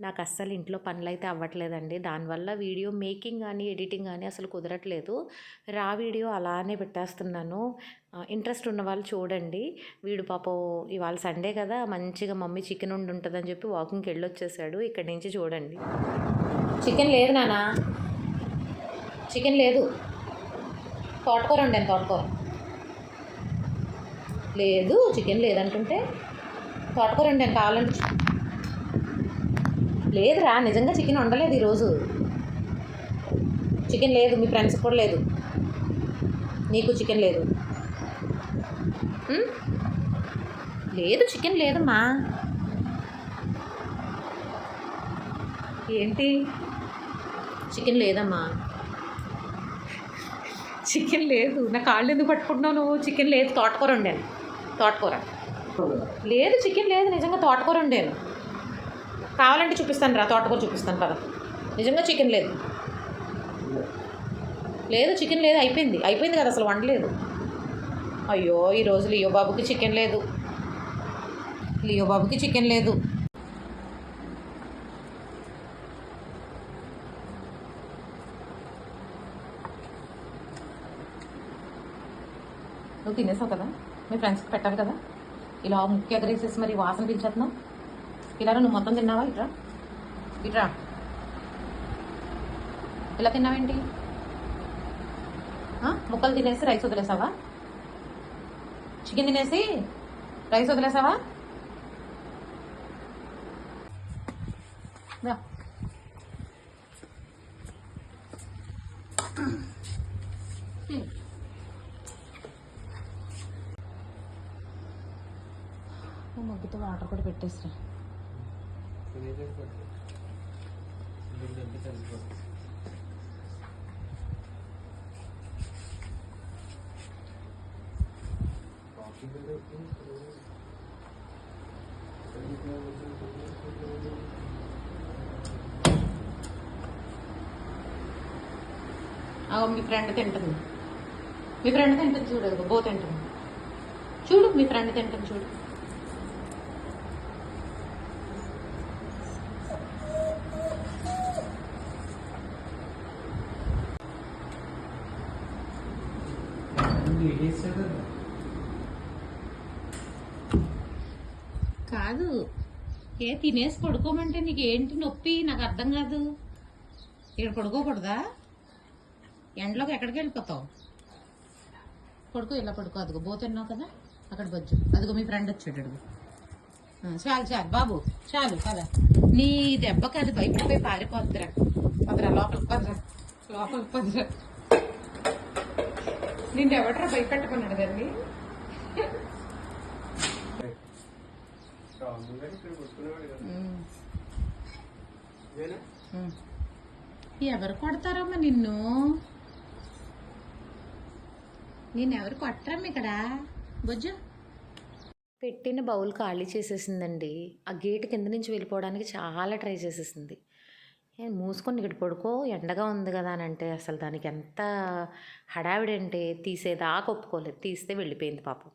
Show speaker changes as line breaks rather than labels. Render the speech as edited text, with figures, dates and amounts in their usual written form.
నాకు అస్సలు ఇంట్లో పనులైతే అవ్వట్లేదండి. దానివల్ల వీడియో మేకింగ్ గానీ, ఎడిటింగ్ గానీ అసలు కుదరట్లేదు. రా వీడియో అలానే పెట్టేస్తున్నాను. ఇంట్రెస్ట్ ఉన్నవాళ్ళు చూడండి. వీడు పాపం ఇవాళ సండే కదా! మంచిగా మమ్మీ చికెన్ వండుంటదని చెప్పి వాకింగ్‌కెళ్ళొచ్చేసాడు. ఇక్కడి నుంచి చూడండి. చికెన్ లేదు నాన్న. చికెన్ లేదు. తోటకూర వండాను తోటకూర. లేదు చికెన్ లేదంటుంటే తోటకూర వండాను కావాలంటే లేదురా నిజంగా చికెన్ వండలేదు ఈరోజు. చికెన్ లేదు, మీ ఫ్రెండ్స్కి కూడా లేదు, నీకు చికెన్ లేదు. లేదు చికెన్ లేదమ్మా. ఏంటి చికెన్ లేదమ్మా? చికెన్ లేదు. నా కాళ్ళు ఎందుకు పట్టుకుంటున్నావు నువ్వు? చికెన్ లేదు, తోటకూర వండాను. తోటకూర లేదు, చికెన్ లేదు, నిజంగా తోటకూర వండాను. కావాలంటే చూపిస్తాను రా, తోటకూర చూపిస్తాను కదా. నిజంగా చికెన్ లేదు. లేదు చికెన్ లేదు, అయిపోయింది కదా, అసలు వండలేదు. అయ్యో ఈరోజు లియో బాబుకి చికెన్ లేదు. నువ్వు తినేసావు కదా, మీ ఫ్రెండ్స్కి పెట్టాలి కదా. ఇలా ముఖ్య ఎగరేసేసి మరి వాసన పిలిచేస్తున్నావు. ఇలా నువ్వు మొత్తం తిన్నావా? ఇట్రా ఇలా తిన్నావేంటి? ముక్కలు తినేసి రైస్ వదిలేసావా? చికెన్ తినేసి రైస్ వదిలేసావా? మగ్గుతో వాటర్ కూడా పెట్టేసిరా. మీ ఫ్రెండ్ తింటుంది. చూడు, బో తింటుంది. చూడు మీ ఫ్రెండ్ తింటుంది చూడు. కాదు తినేసి పడుకోమంటే నీకు ఏంటి నొప్పి? నాకు అర్థం కాదు. ఇక్కడ పడుకోకూడదా? ఎండలోకి ఎక్కడికి వెళ్ళిపోతావు? పడుకో, ఇలా పడుకో. అదిగో బో తిన్నావు కదా, అక్కడ బజ్జు. అదిగో మీ ఫ్రెండ్ వచ్చాడు. అడుగు. చాలు బాబు, చాలు కదా. నీ దెబ్బకి అది భయపడిపోయి పారిపోద్దురా. లోపలికి పదరా. నిన్ను ఎవడరా భయపెట్టుకున్నాడు దాన్ని? ఎవరు కొడతారమ్మా నిన్ను? ఎవరు కొట్టరమ్మ ఇక్కడ? బొజ్జు పెట్టిన బౌల్ ఖాళీ చేసేసిందండి. ఆ గేట్ కింద నుంచి వెళ్ళిపోవడానికి చాలా ట్రై చేసేసింది. మూసుకొని ఇక్కడ పడుకో, ఎండగా ఉంది కదా అని అంటే అసలు దానికి ఎంత హడావిడి అంటే తీసేదాకా ఒప్పుకోలేదు. తీస్తే వెళ్ళిపోయింది పాపం.